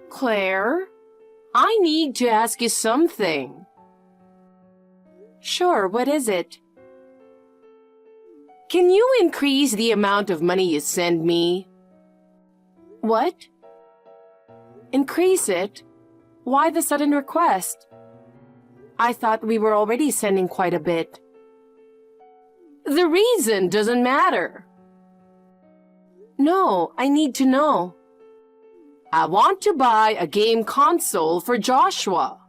Claire, I need to ask you something. Sure, what is it? Can you increase the amount of money you send me? What? Increase it? Why the sudden request? I thought we were already sending quite a bit. The reason doesn't matter. No, I need to know. I want to buy a game console for Joshua.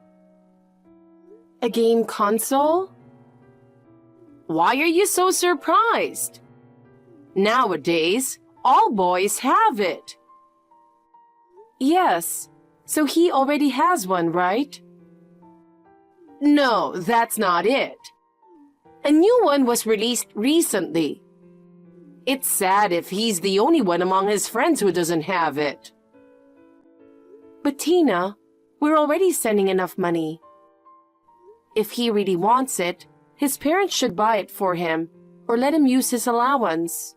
A game console? Why are you so surprised? Nowadays, all boys have it. Yes, so he already has one, right? No, that's not it. A new one was released recently. It's sad if he's the only one among his friends who doesn't have it. But Tina, we're already sending enough money. If he really wants it, his parents should buy it for him or let him use his allowance.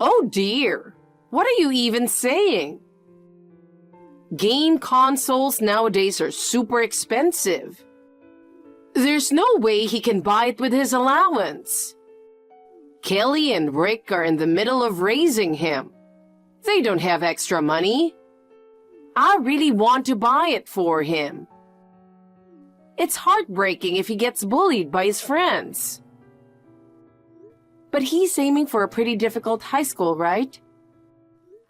Oh dear, what are you even saying? Game consoles nowadays are super expensive. There's no way he can buy it with his allowance. Kelly and Rick are in the middle of raising him. They don't have extra money. I really want to buy it for him. It's heartbreaking if he gets bullied by his friends. But he's aiming for a pretty difficult high school, right?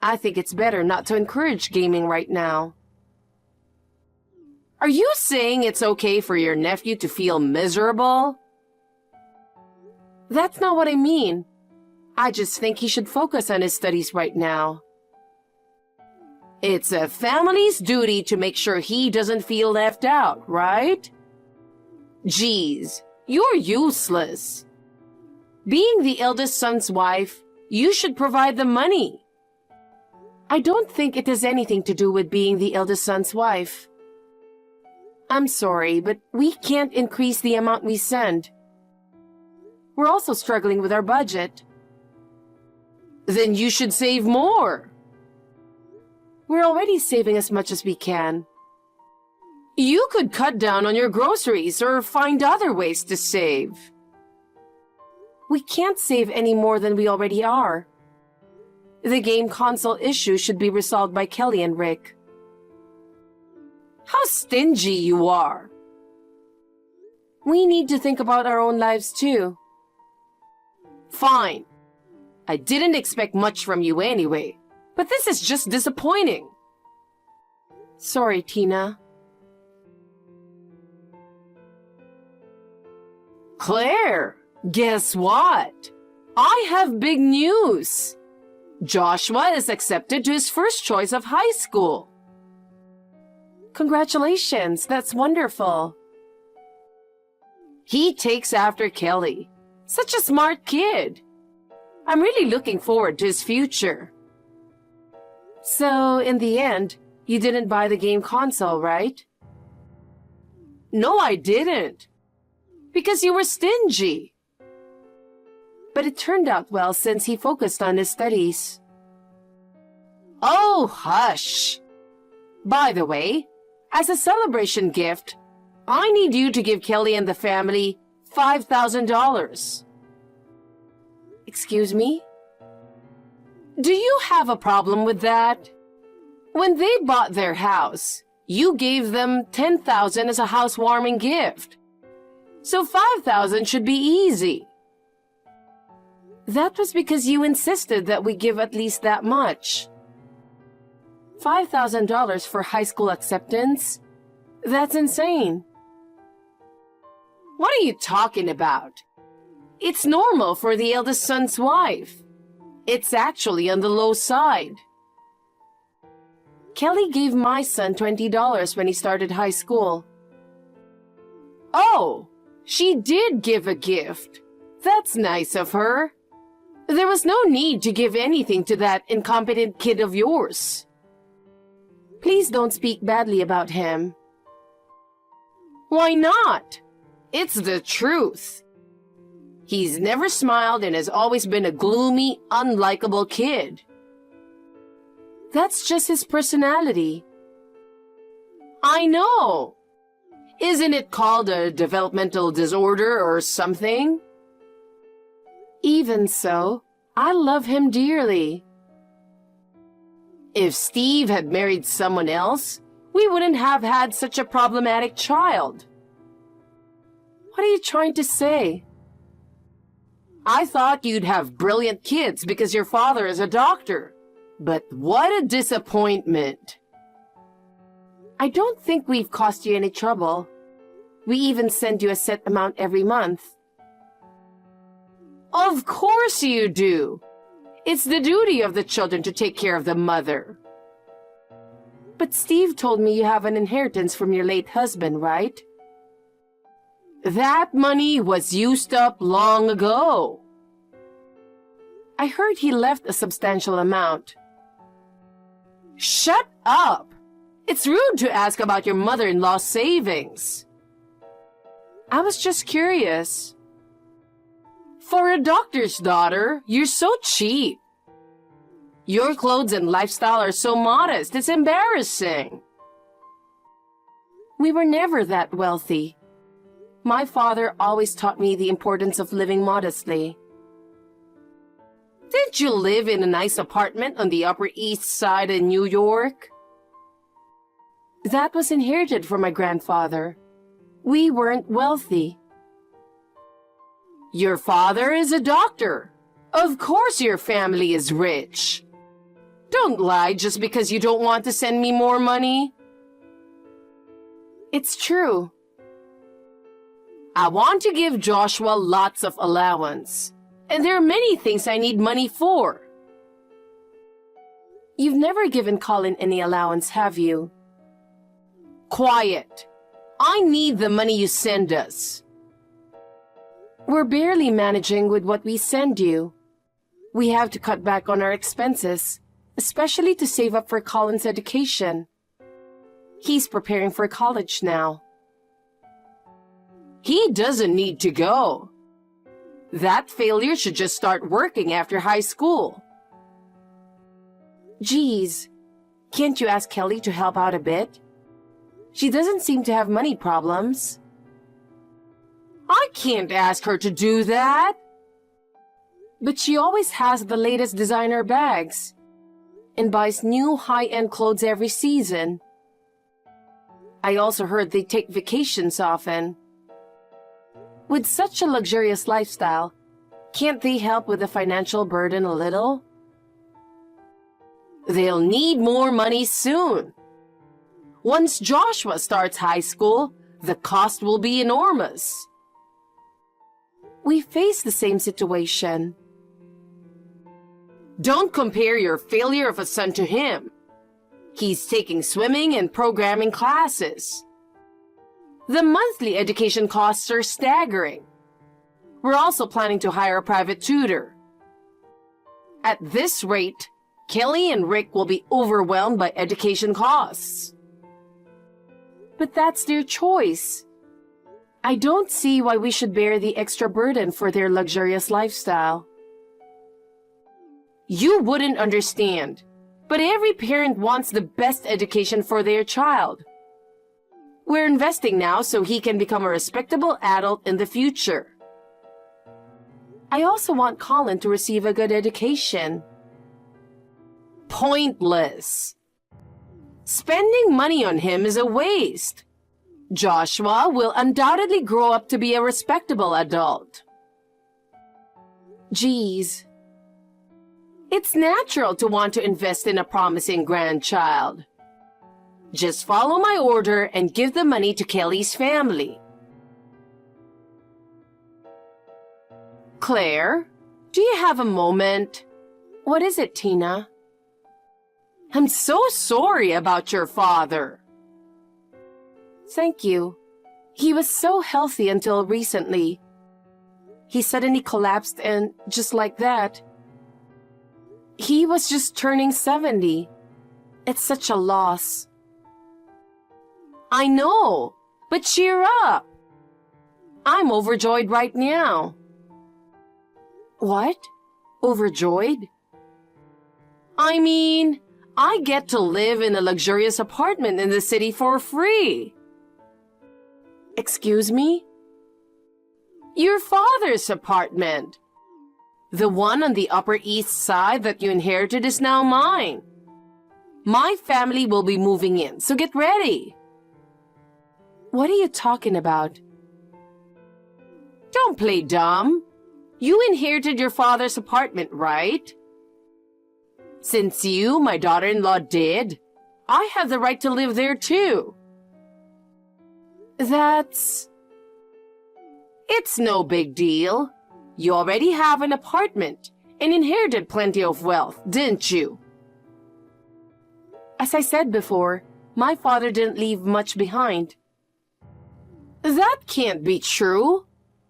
I think it's better not to encourage gaming right now. Are you saying it's okay for your nephew to feel miserable? That's not what I mean. I just think he should focus on his studies right now. It's a family's duty to make sure he doesn't feel left out, right? Geez, you're useless. Being the eldest son's wife, you should provide the money. I don't think it has anything to do with being the eldest son's wife. I'm sorry, but we can't increase the amount we send. We're also struggling with our budget. Then you should save more. We're already saving as much as we can. You could cut down on your groceries or find other ways to save. We can't save any more than we already are. The game console issue should be resolved by Kelly and Rick. How stingy you are. We need to think about our own lives too. Fine. I didn't expect much from you anyway, but this is just disappointing. Sorry, Tina. Claire, guess what? I have big news. Joshua is accepted to his first choice of high school. Congratulations, that's wonderful. He takes after Kelly. Such a smart kid. I'm really looking forward to his future. So, in the end, you didn't buy the game console, right? No, I didn't. Because you were stingy. But it turned out well since he focused on his studies. Oh, hush. By the way, as a celebration gift, I need you to give Kelly and the family $5,000. Excuse me? Do you have a problem with that? When they bought their house, you gave them $10,000 as a housewarming gift. So $5,000 should be easy. That was because you insisted that we give at least that much. $5,000 for high school acceptance? That's insane. What are you talking about? It's normal for the eldest son's wife. It's actually on the low side. Kelly gave my son $20 when he started high school. Oh, she did give a gift. That's nice of her. There was no need to give anything to that incompetent kid of yours. Please don't speak badly about him. Why not? It's the truth. He's never smiled and has always been a gloomy, unlikable kid. That's just his personality. I know. Isn't it called a developmental disorder or something? Even so, I love him dearly. If Steve had married someone else, we wouldn't have had such a problematic child. What are you trying to say? I thought you'd have brilliant kids because your father is a doctor. But what a disappointment. I don't think we've caused you any trouble. We even send you a set amount every month. Of course you do. It's the duty of the children to take care of the mother. But Steve told me you have an inheritance from your late husband, right? That money was used up long ago. I heard he left a substantial amount. Shut up! It's rude to ask about your mother-in-law's savings. I was just curious. For a doctor's daughter, you're so cheap. Your clothes and lifestyle are so modest, it's embarrassing. We were never that wealthy. My father always taught me the importance of living modestly. Didn't you live in a nice apartment on the Upper East Side in New York? That was inherited from my grandfather. We weren't wealthy. Your father is a doctor. Of course your family is rich. Don't lie just because you don't want to send me more money. It's true. I want to give Joshua lots of allowance, and there are many things I need money for. You've never given Colin any allowance, have you? Quiet. I need the money you send us. We're barely managing with what we send you. We have to cut back on our expenses, especially to save up for Colin's education. He's preparing for college now. He doesn't need to go. That failure should just start working after high school. Geez, can't you ask Kelly to help out a bit? She doesn't seem to have money problems. I can't ask her to do that. But she always has the latest designer bags and buys new high-end clothes every season. I also heard they take vacations often. With such a luxurious lifestyle, can't they help with the financial burden a little? They'll need more money soon. Once Joshua starts high school, the cost will be enormous. We face the same situation. Don't compare your failure of a son to him. He's taking swimming and programming classes. The monthly education costs are staggering. We're also planning to hire a private tutor. At this rate, Kelly and Rick will be overwhelmed by education costs. But that's their choice. I don't see why we should bear the extra burden for their luxurious lifestyle. You wouldn't understand, but every parent wants the best education for their child. We're investing now so he can become a respectable adult in the future. I also want Colin to receive a good education. Pointless. Spending money on him is a waste. Joshua will undoubtedly grow up to be a respectable adult. Geez. It's natural to want to invest in a promising grandchild. Just follow my order and give the money to Kelly's family. Claire, do you have a moment? What is it, Tina? I'm so sorry about your father. Thank you. He was so healthy until recently. He suddenly collapsed and just like that. He was just turning 70. It's such a loss. I know, but cheer up. I'm overjoyed right now. What? Overjoyed? I mean, I get to live in a luxurious apartment in the city for free. Excuse me? Your father's apartment. The one on the Upper East Side that you inherited is now mine. My family will be moving in, so get ready. What are you talking about? Don't play dumb. You inherited your father's apartment, right? Since you, my daughter-in-law, did, I have the right to live there too. It's no big deal. You already have an apartment and inherited plenty of wealth, didn't you? As I said before, my father didn't leave much behind. That can't be true.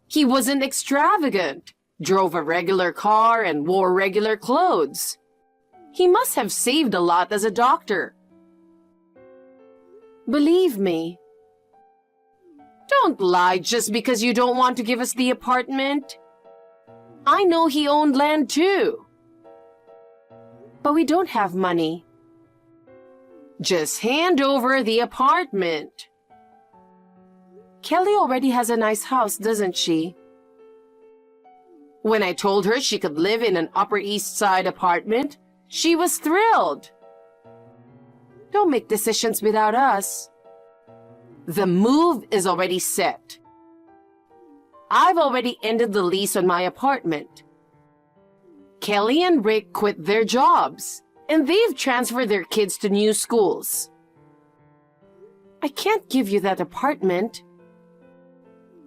He wasn't extravagant, drove a regular car, and wore regular clothes. He must have saved a lot as a doctor. Believe me. Don't lie just because you don't want to give us the apartment. I know he owned land too. But we don't have money. Just hand over the apartment. Kelly already has a nice house, doesn't she? When I told her she could live in an Upper East Side apartment, she was thrilled. Don't make decisions without us. The move is already set. I've already ended the lease on my apartment. Kelly and Rick quit their jobs, and they've transferred their kids to new schools. I can't give you that apartment.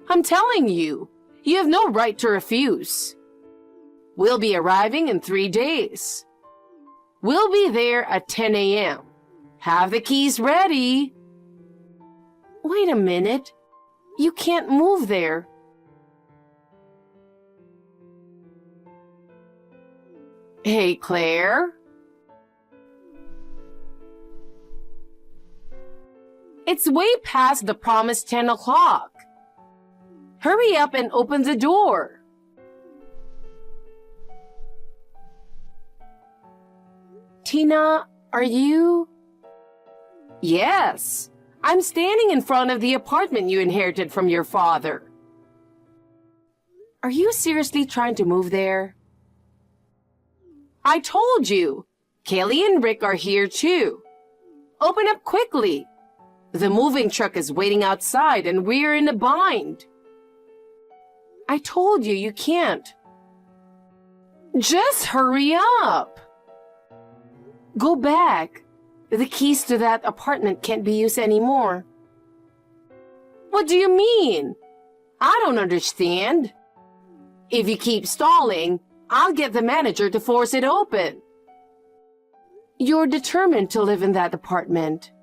I'm telling you, you have no right to refuse. We'll be arriving in 3 days. We'll be there at 10 a.m. Have the keys ready. Wait a minute. You can't move there. Hey, Claire. It's way past the promised 10 o'clock. Hurry up and open the door. Tina, are you? Yes, I'm standing in front of the apartment you inherited from your father. Are you seriously trying to move there? I told you, Kelly and Rick are here too. Open up quickly. The moving truck is waiting outside and we're in a bind. I told you, you can't. Just hurry up. Go back. The keys to that apartment can't be used anymore. What do you mean? I don't understand. If you keep stalling, I'll get the manager to force it open. You're determined to live in that apartment.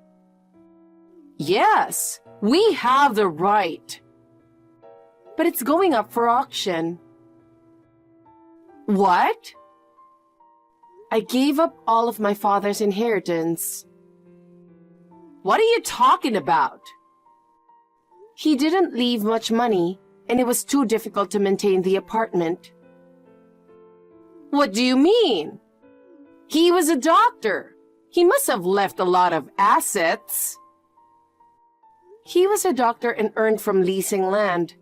Yes, we have the right. But it's going up for auction. What? I gave up all of my father's inheritance. What are you talking about? He didn't leave much money, and it was too difficult to maintain the apartment. What do you mean? He was a doctor. He must have left a lot of assets. He was a doctor and earned from leasing land.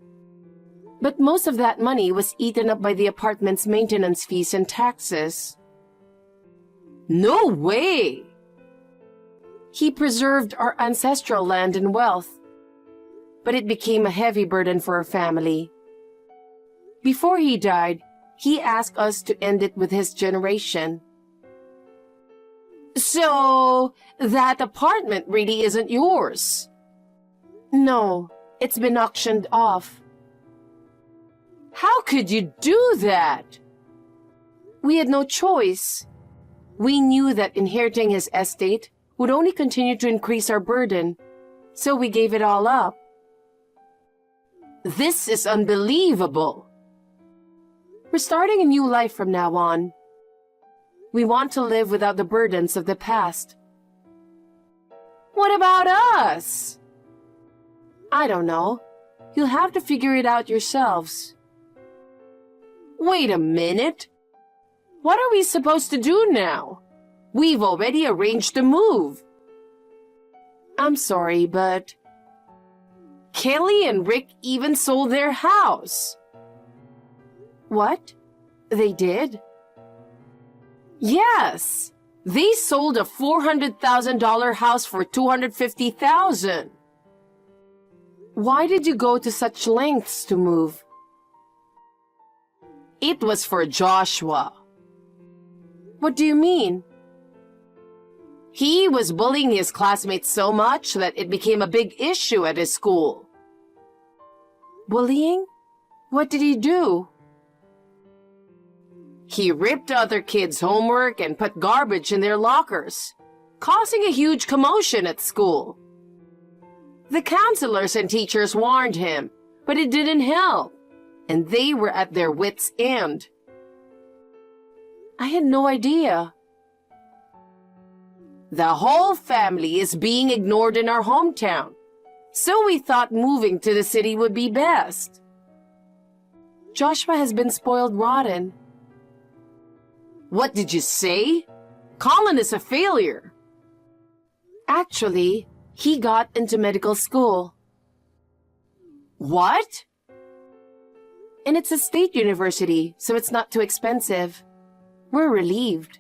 But most of that money was eaten up by the apartment's maintenance fees and taxes. No way! He preserved our ancestral land and wealth, but it became a heavy burden for our family. Before he died, he asked us to end it with his generation. So, that apartment really isn't yours? No, it's been auctioned off. How could you do that? We had no choice. We knew that inheriting his estate would only continue to increase our burden, so we gave it all up. This is unbelievable. We're starting a new life from now on. We want to live without the burdens of the past. What about us? I don't know. You'll have to figure it out yourselves. Wait a minute. What are we supposed to do now? We've already arranged the move. I'm sorry, but Kelly and Rick even sold their house. What? They did? Yes. They sold a $400,000 house for $250,000. Why did you go to such lengths to move? It was for Joshua. What do you mean? He was bullying his classmates so much that it became a big issue at his school. Bullying? What did he do? He ripped other kids' homework and put garbage in their lockers, causing a huge commotion at school. The counselors and teachers warned him, but it didn't help, and they were at their wits' end. I had no idea. The whole family is being ignored in our hometown, so we thought moving to the city would be best. Joshua has been spoiled rotten. What did you say? Colin is a failure. Actually, he got into medical school. What? And it's a state university, so it's not too expensive. We're relieved.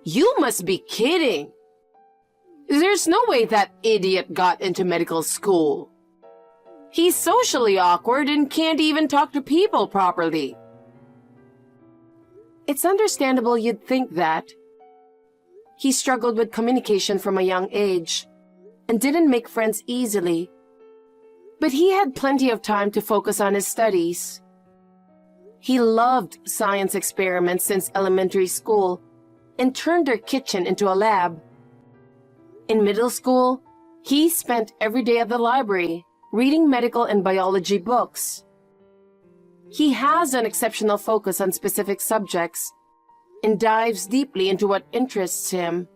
You must be kidding. There's no way that idiot got into medical school. He's socially awkward and can't even talk to people properly. It's understandable you'd think that. He struggled with communication from a young age and didn't make friends easily. But he had plenty of time to focus on his studies. He loved science experiments since elementary school and turned their kitchen into a lab. In middle school, he spent every day at the library reading medical and biology books. He has an exceptional focus on specific subjects and dives deeply into what interests him.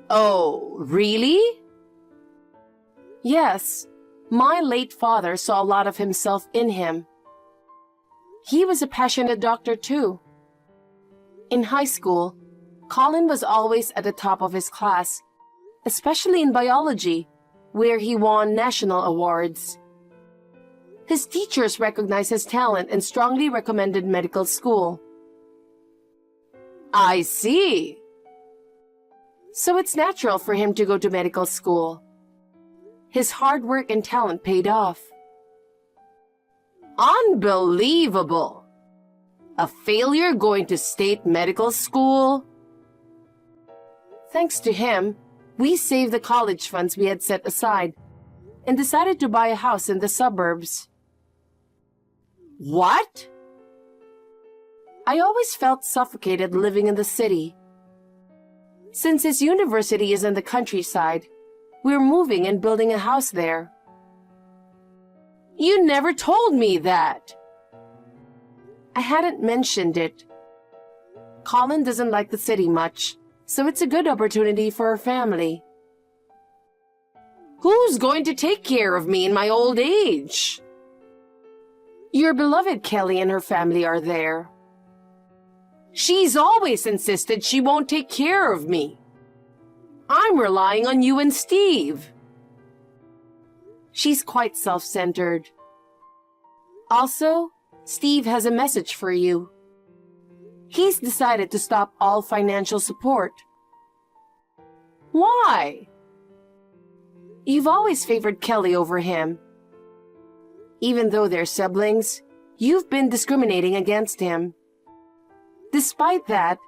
Oh, really? Yes, my late father saw a lot of himself in him. He was a passionate doctor too. In high school, Colin was always at the top of his class, especially in biology, where he won national awards. His teachers recognized his talent and strongly recommended medical school. I see. So it's natural for him to go to medical school. His hard work and talent paid off. Unbelievable! A failure going to state medical school? Thanks to him, we saved the college funds we had set aside and decided to buy a house in the suburbs. What? I always felt suffocated living in the city. Since his university is in the countryside, we're moving and building a house there. You never told me that. I hadn't mentioned it. Colin doesn't like the city much, so it's a good opportunity for our family. Who's going to take care of me in my old age? Your beloved Kelly and her family are there. She's always insisted she won't take care of me. I'm relying on you and Steve. She's quite self-centered. Also, Steve has a message for you. He's decided to stop all financial support. Why? You've always favored Kelly over him. Even though they're siblings, you've been discriminating against him. Despite that,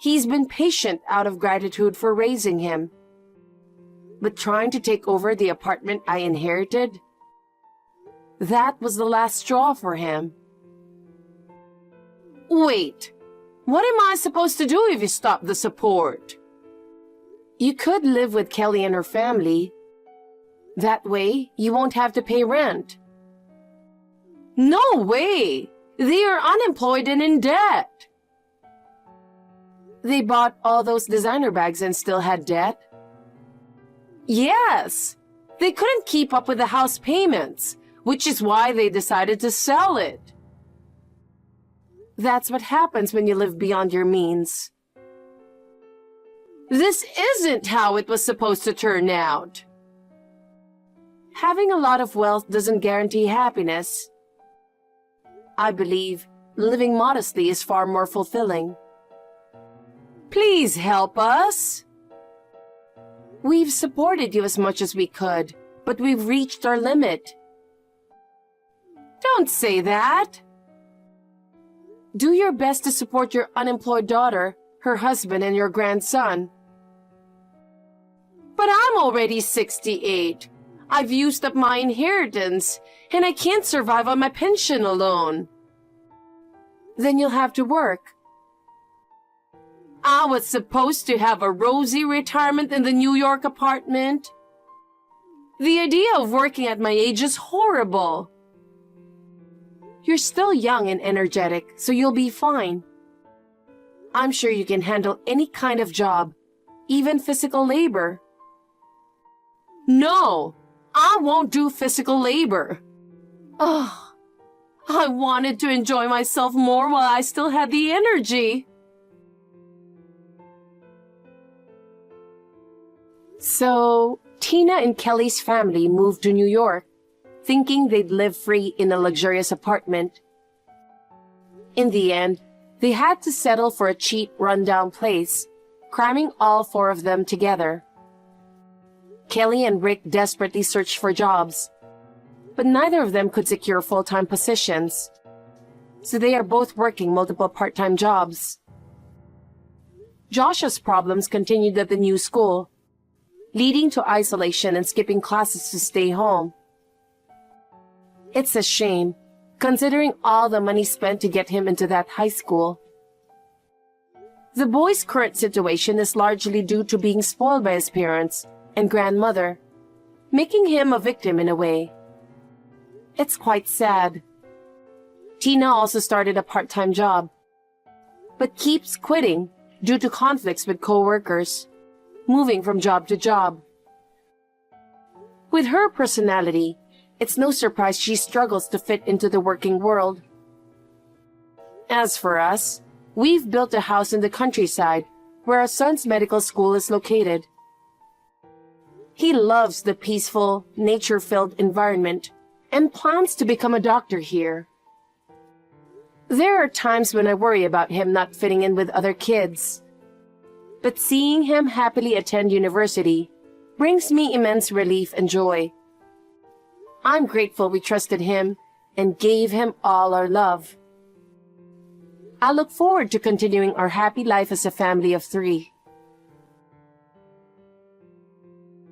he's been patient out of gratitude for raising him. But trying to take over the apartment I inherited? That was the last straw for him. Wait, what am I supposed to do if you stop the support? You could live with Kelly and her family. That way, you won't have to pay rent. No way! They are unemployed and in debt. They bought all those designer bags and still had debt? Yes! They couldn't keep up with the house payments, which is why they decided to sell it. That's what happens when you live beyond your means. This isn't how it was supposed to turn out. Having a lot of wealth doesn't guarantee happiness. I believe living modestly is far more fulfilling. Please help us. We've supported you as much as we could, but we've reached our limit. Don't say that. Do your best to support your unemployed daughter, her husband, and your grandson. But I'm already 68. I've used up my inheritance, and I can't survive on my pension alone. Then you'll have to work. I was supposed to have a rosy retirement in the New York apartment. The idea of working at my age is horrible. You're still young and energetic, so you'll be fine. I'm sure you can handle any kind of job, even physical labor. No, I won't do physical labor. Oh, I wanted to enjoy myself more while I still had the energy. So, Tina and Kelly's family moved to New York, thinking they'd live free in a luxurious apartment. In the end, they had to settle for a cheap, rundown place, cramming all four of them together. Kelly and Rick desperately searched for jobs, but neither of them could secure full-time positions, so they are both working multiple part-time jobs. Josh's problems continued at the new school, leading to isolation and skipping classes to stay home. It's a shame, considering all the money spent to get him into that high school. The boy's current situation is largely due to being spoiled by his parents and grandmother, making him a victim in a way. It's quite sad. Tina also started a part-time job, but keeps quitting due to conflicts with co-workers, moving from job to job. With her personality, it's no surprise she struggles to fit into the working world. As for us, we've built a house in the countryside where our son's medical school is located. He loves the peaceful, nature-filled environment and plans to become a doctor here. There are times when I worry about him not fitting in with other kids, but seeing him happily attend university brings me immense relief and joy. I'm grateful we trusted him and gave him all our love. I look forward to continuing our happy life as a family of 3.